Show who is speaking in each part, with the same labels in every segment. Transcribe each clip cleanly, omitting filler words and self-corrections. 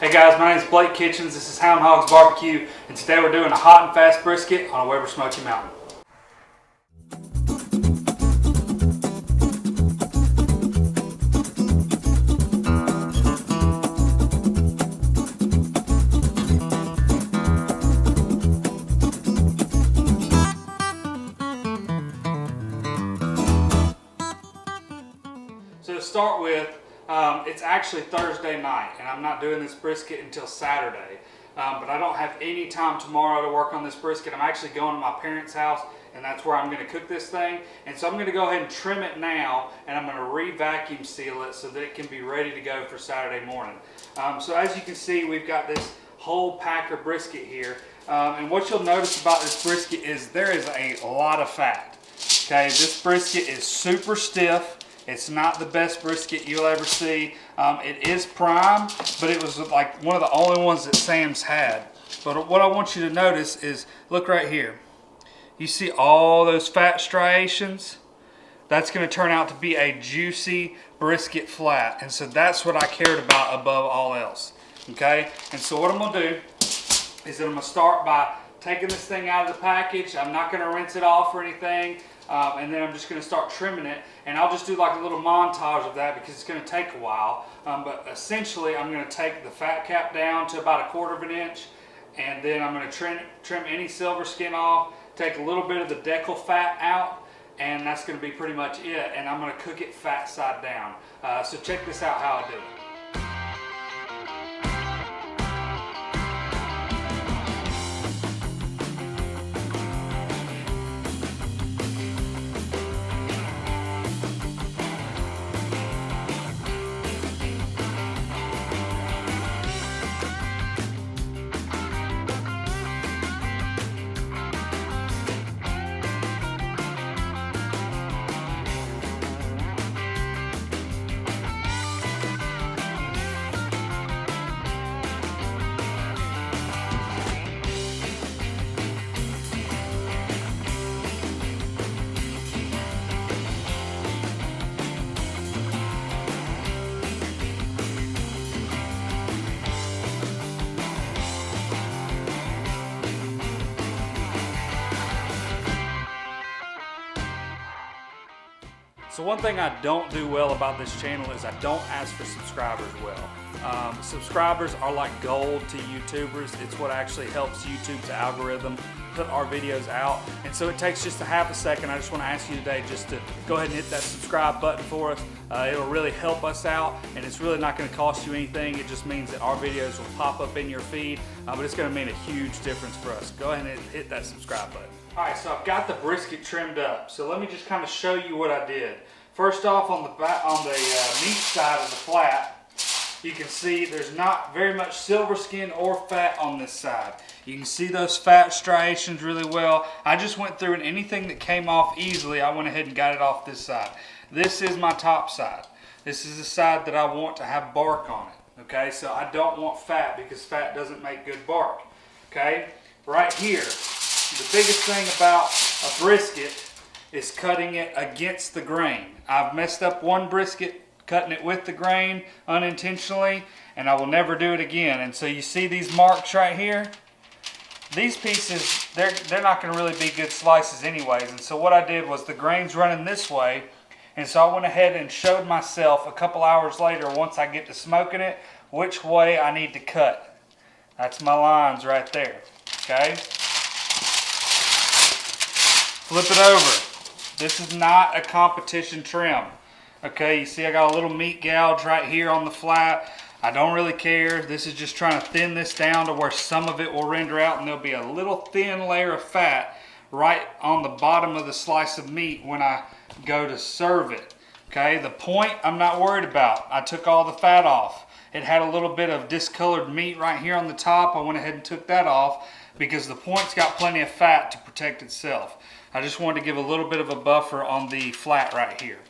Speaker 1: Hey guys, my name is Blake Kitchens. This is Hound Hogs Barbecue, and today we're doing a hot and fast brisket on a Weber Smokey Mountain. So to start with, it's actually Thursday night, and I'm not doing this brisket until Saturday. But I don't have any time tomorrow to work on this brisket. I'm actually going to my parents' house, and that's where I'm going to cook this thing. And so I'm going to go ahead and trim it now, and I'm going to re-vacuum seal it so that it can be ready to go for Saturday morning. So as you can see, we've got this whole packer brisket here. And what you'll notice about this brisket is there is a lot of fat. Okay, this brisket is super stiff. It's not the best brisket you'll ever see. It is prime, but it was like one of the only ones that Sam's had. But what I want you to notice is, look right here. You see all those fat striations? That's going to turn out to be a juicy brisket flat. And so that's what I cared about above all else. Okay? And so what I'm going to do is that I'm going to start by taking this thing out of the package. I'm not going to rinse it off or anything. And then I'm just going to start trimming it, and I'll just do like a little montage of that because it's going to take a while. But essentially I'm going to take the fat cap down to about 1/4 of an inch, and then I'm going to trim any silver skin off, take a little bit of the deckle fat out, and that's going to be pretty much it. And I'm going to cook it fat side down. So check this out how I do it. So one thing I don't do well about this channel is I don't ask for subscribers well. Subscribers are like gold to YouTubers. It's what actually helps YouTube's algorithm put our videos out. And so it takes just a half a second. I just want to ask you today just to go ahead and hit that subscribe button for us. It'll really help us out, and it's really not going to cost you anything. It just means that our videos will pop up in your feed, but it's going to mean a huge difference for us. Go ahead and hit that subscribe button. Alright, so I've got the brisket trimmed up. So let me just kind of show you what I did. First off, on the meat side of the flat, you can see there's not very much silver skin or fat on this side. You can see those fat striations really well. I just went through, and anything that came off easily, I went ahead and got it off this side. This is my top side. This is the side that I want to have bark on it. Okay, so I don't want fat because fat doesn't make good bark. Okay, right here. The biggest thing about a brisket is cutting it against the grain. I've messed up one brisket cutting it with the grain unintentionally, and I will never do it again. And so you see these marks right here? These pieces, they're not going to really be good slices anyways. And so what I did was the grain's running this way, and so I went ahead and showed myself a couple hours later, once I get to smoking it, which way I need to cut. That's my lines right there. Okay? Flip it over. This is not a competition trim. Okay, you see I got a little meat gouge right here on the flat. I don't really care. This is just trying to thin this down to where some of it will render out, and there'll be a little thin layer of fat right on the bottom of the slice of meat when I go to serve it. Okay, the point I'm not worried about. I took all the fat off. It had a little bit of discolored meat right here on the top. I went ahead and took that off because the point's got plenty of fat to protect itself. I just wanted to give a little bit of a buffer on the flat right here.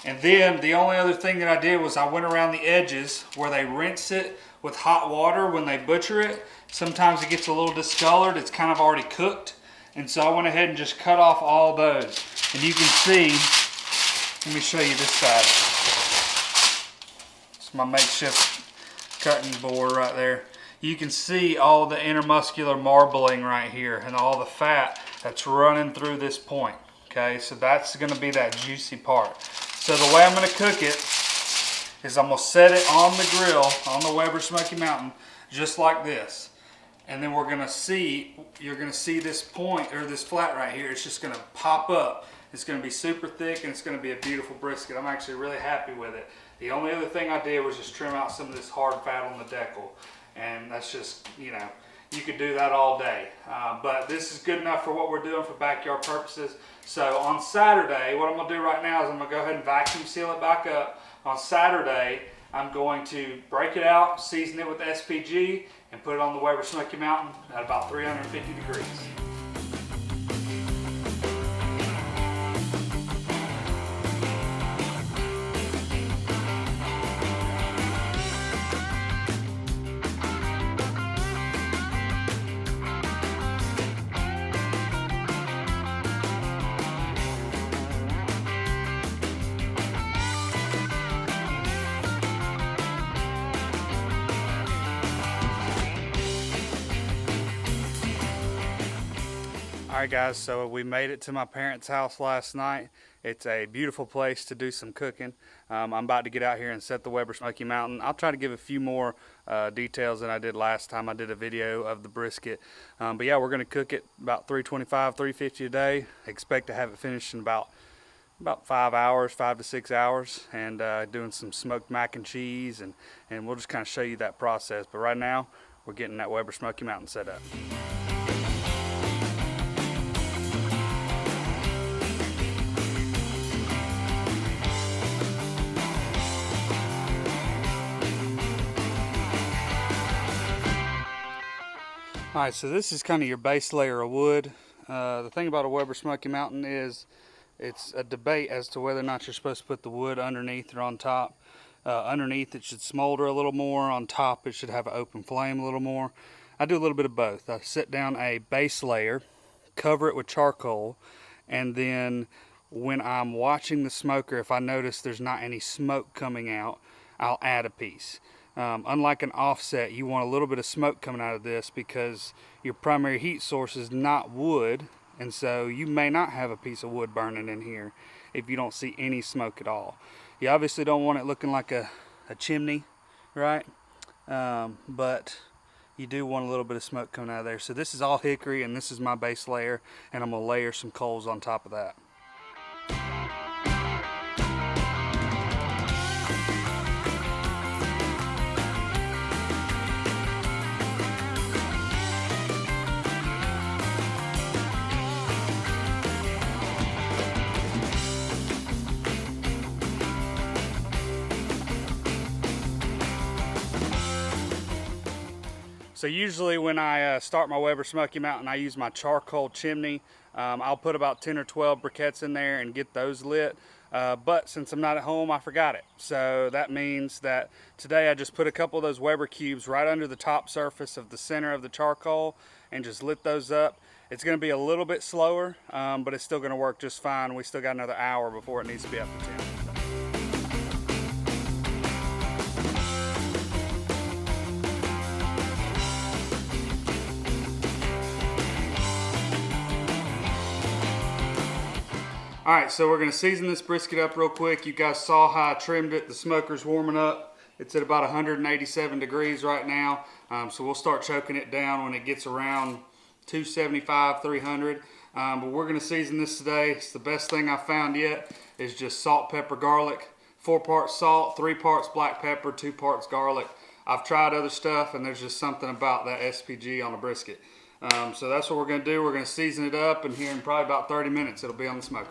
Speaker 1: And then the only other thing that I did was I went around the edges where they rinse it with hot water when they butcher it. Sometimes it gets a little discolored. It's kind of already cooked. And so I went ahead and just cut off all those. And you can see, let me show you this side. It's my makeshift cutting board right there. You can see all the intermuscular marbling right here and all the fat that's running through this point. Okay, so that's going to be that juicy part. So the way I'm going to cook it is I'm going to set it on the grill on the Weber Smokey Mountain just like this. And then we're going to see, you're going to see this point, or this flat right here, it's just going to pop up. It's going to be super thick and it's going to be a beautiful brisket. I'm actually really happy with it. The only other thing I did was just trim out some of this hard fat on the deckle. And that's just, you know, you could do that all day. But this is good enough for what we're doing for backyard purposes. So on Saturday, what I'm going to do right now is I'm going to go ahead and vacuum seal it back up. On Saturday, I'm going to break it out, season it with SPG, and put it on the Weber Smokey Mountain at about 350 degrees. Alright guys, so we made it to my parents' house last night. It's a beautiful place to do some cooking. I'm about to get out here and set the Weber Smokey Mountain. I'll try to give a few more details than I did last time I did a video of the brisket. But yeah, we're going to cook it about 325, 350 a day. Expect to have it finished in about 5 hours, 5 to 6 hours, and doing some smoked mac and cheese, and we'll just kind of show you that process. But right now, we're getting that Weber Smokey Mountain set up. Alright, so this is kind of your base layer of wood. The thing about a Weber Smokey Mountain is it's a debate as to whether or not you're supposed to put the wood underneath or on top. Underneath it should smolder a little more, on top it should have an open flame a little more. I do a little bit of both. I set down a base layer, cover it with charcoal, and then when I'm watching the smoker, if I notice there's not any smoke coming out, I'll add a piece. Unlike an offset, you want a little bit of smoke coming out of this because your primary heat source is not wood, and so you may not have a piece of wood burning in here if you don't see any smoke at all. You obviously don't want it looking like a chimney, right? But you do want a little bit of smoke coming out of there. So this is all hickory, and this is my base layer, and I'm going to layer some coals on top of that. So usually when I start my Weber Smokey Mountain, I use my charcoal chimney. I'll put about 10 or 12 briquettes in there and get those lit. But since I'm not at home, I forgot it. So that means that today I just put a couple of those Weber cubes right under the top surface of the center of the charcoal and just lit those up. It's going to be a little bit slower, but it's still going to work just fine. We still got another hour before it needs to be up to 10. Alright, so we're going to season this brisket up real quick. You guys saw how I trimmed it. The smoker's warming up. It's at about 187 degrees right now. So we'll start choking it down when it gets around 275, 300. But we're going to season this today. It's the best thing I've found yet is just salt, pepper, garlic. 4 parts salt, 3 parts black pepper, 2 parts garlic. I've tried other stuff, and there's just something about that SPG on a brisket. So that's what we're going to do. We're going to season it up, and here in probably about 30 minutes it'll be on the smoker.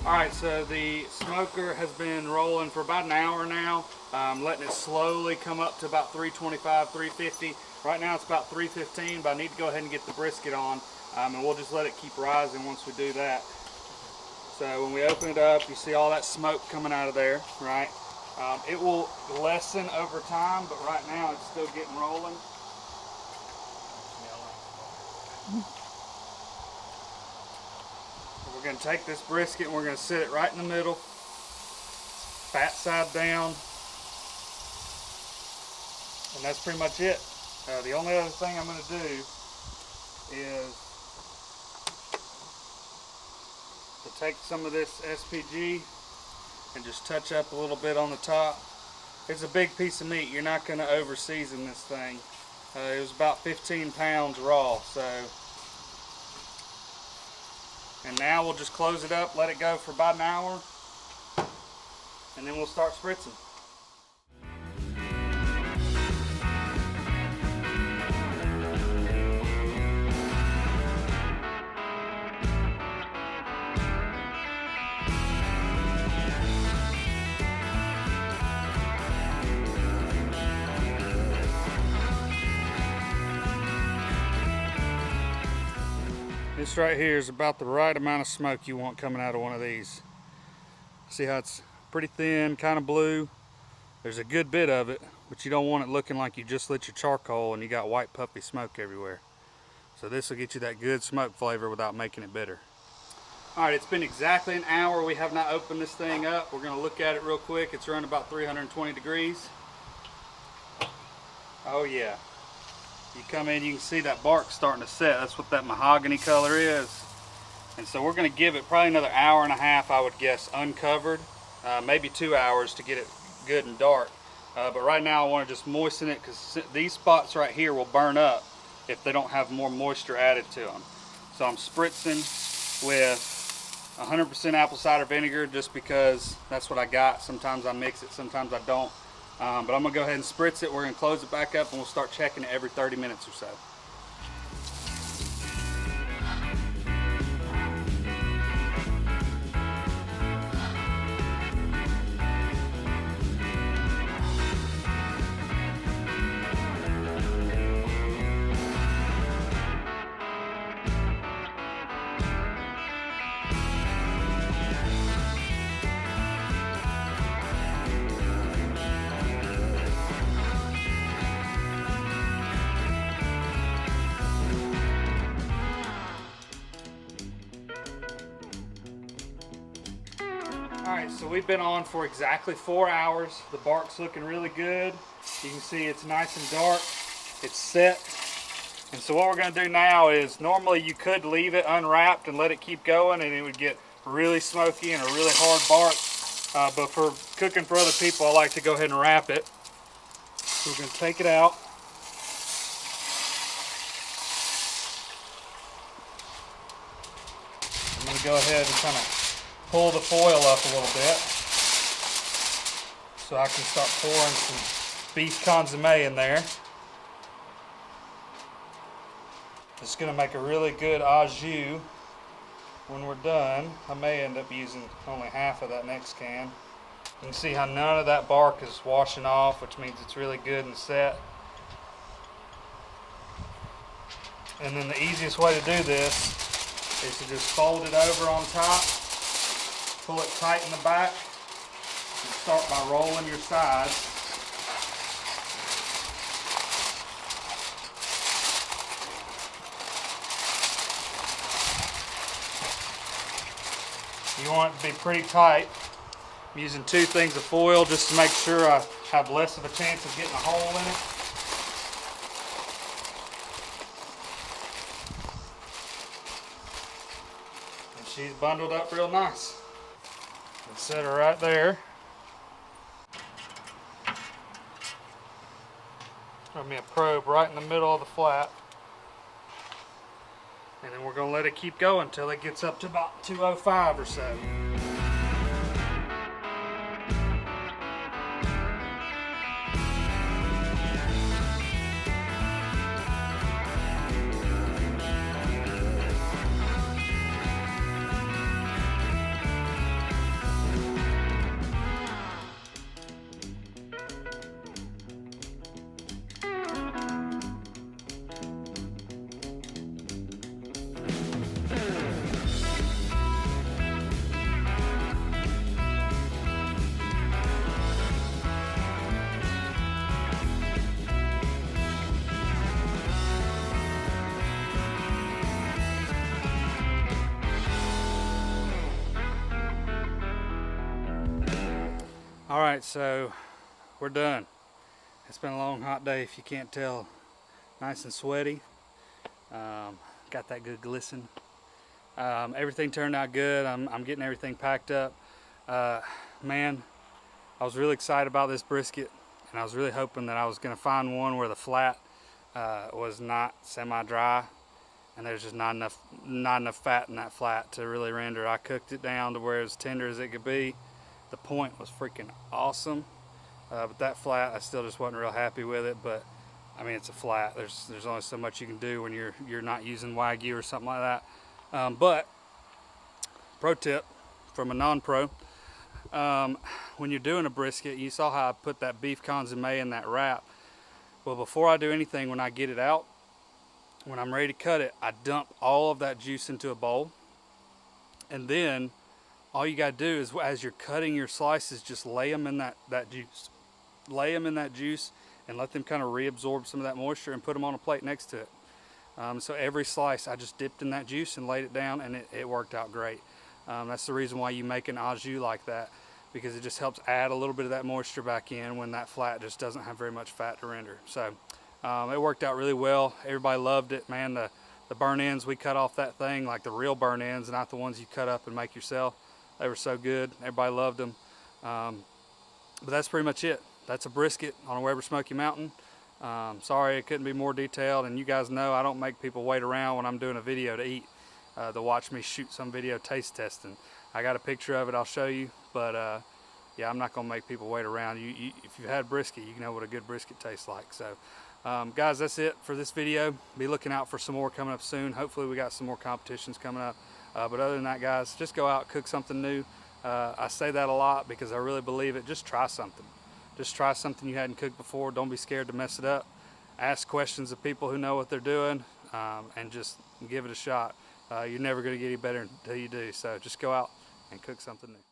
Speaker 1: Alright, so the smoker has been rolling for about an hour now. Letting it slowly come up to about 325, 350. Right now it's about 315, but I need to go ahead and get the brisket on. And we'll just let it keep rising once we do that. So when we open it up, you see all that smoke coming out of there, right? It will lessen over time, but right now it's still getting rolling. We're going to take this brisket and we're going to sit it right in the middle, fat side down, and that's pretty much it. The only other thing I'm going to do is to take some of this SPG and just touch up a little bit on the top. It's a big piece of meat. You're not going to over season this thing. It was about 15 pounds raw, so. And now we'll just close it up, let it go for about an hour, and then we'll start spritzing. This right here is about the right amount of smoke you want coming out of one of these. See how it's pretty thin, kind of blue. There's a good bit of it, but you don't want it looking like you just lit your charcoal and you got white puffy smoke everywhere. So this will get you that good smoke flavor without making it bitter. Alright, it's been exactly an hour. We have not opened this thing up. We're going to look at it real quick. It's running about 320 degrees. Oh yeah. You come in, you can see that bark starting to set. That's what that mahogany color is. And so we're going to give it probably another hour and a half, I would guess, uncovered. Maybe 2 hours to get it good and dark. But right now I want to just moisten it because these spots right here will burn up if they don't have more moisture added to them. So I'm spritzing with 100% apple cider vinegar just because that's what I got. Sometimes I mix it, sometimes I don't. But I'm going to go ahead and spritz it. We're going to close it back up and we'll start checking it every 30 minutes or so. Alright, so we've been on for exactly 4 hours. The bark's looking really good. You can see it's nice and dark. It's set. And so what we're going to do now is, normally you could leave it unwrapped and let it keep going and it would get really smoky and a really hard bark. But for cooking for other people, I like to go ahead and wrap it. So we're going to take it out. I'm going to go ahead and kind of pull the foil up a little bit so I can start pouring some beef consomme in there. It's going to make a really good au jus when we're done. I may end up using only half of that next can. You can see how none of that bark is washing off, which means it's really good and set. And then the easiest way to do this is to just fold it over on top, pull it tight in the back, and start by rolling your sides. You want it to be pretty tight. I'm using 2 things of foil just to make sure I have less of a chance of getting a hole in it. And she's bundled up real nice. And set her right there. Throw me a probe right in the middle of the flat. And then we're going to let it keep going until it gets up to about 205 or so. All right, so we're done. It's been a long, hot day, if you can't tell. Nice and sweaty. Got that good glisten. Everything turned out good. I'm getting everything packed up. Man, I was really excited about this brisket, and I was really hoping that I was going to find one where the flat was not semi-dry, and there's just not enough fat in that flat to really render. I cooked it down to where as tender as it could be. The point was freaking awesome, but that flat, I still just wasn't real happy with it. But I mean, it's a flat. There's only so much you can do when you're not using Wagyu or something like that. But pro tip from a non-pro: when you're doing a brisket, you saw how I put that beef consomme in that wrap. Well, before I do anything, when I get it out, when I'm ready to cut it, I dump all of that juice into a bowl, and then all you got to do is, as you're cutting your slices, just lay them in that juice. Lay them in that juice and let them kind of reabsorb some of that moisture, and put them on a plate next to it. So every slice I just dipped in that juice and laid it down, and it worked out great. That's the reason why you make an au jus like that, because it just helps add a little bit of that moisture back in when that flat just doesn't have very much fat to render. So it worked out really well. Everybody loved it, man. The burn ends we cut off that thing, like the real burn ends, not the ones you cut up and make yourself, they were so good. Everybody loved them. But that's pretty much it. That's a brisket on a Weber Smokey Mountain. Sorry it couldn't be more detailed, and you guys know I don't make people wait around when I'm doing a video to eat, to watch me shoot some video taste testing. I got a picture of it, I'll show you, but yeah, I'm not gonna make people wait around. If you've had brisket, you know what a good brisket tastes like. So guys, that's it for this video. Be looking out for some more coming up soon. Hopefully we got some more competitions coming up. But other than that, guys, just go out, cook something new. I say that a lot because I really believe it. Just try something. Just try something you hadn't cooked before. Don't be scared to mess it up. Ask questions of people who know what they're doing, and just give it a shot. You're never going to get any better until you do. So just go out and cook something new.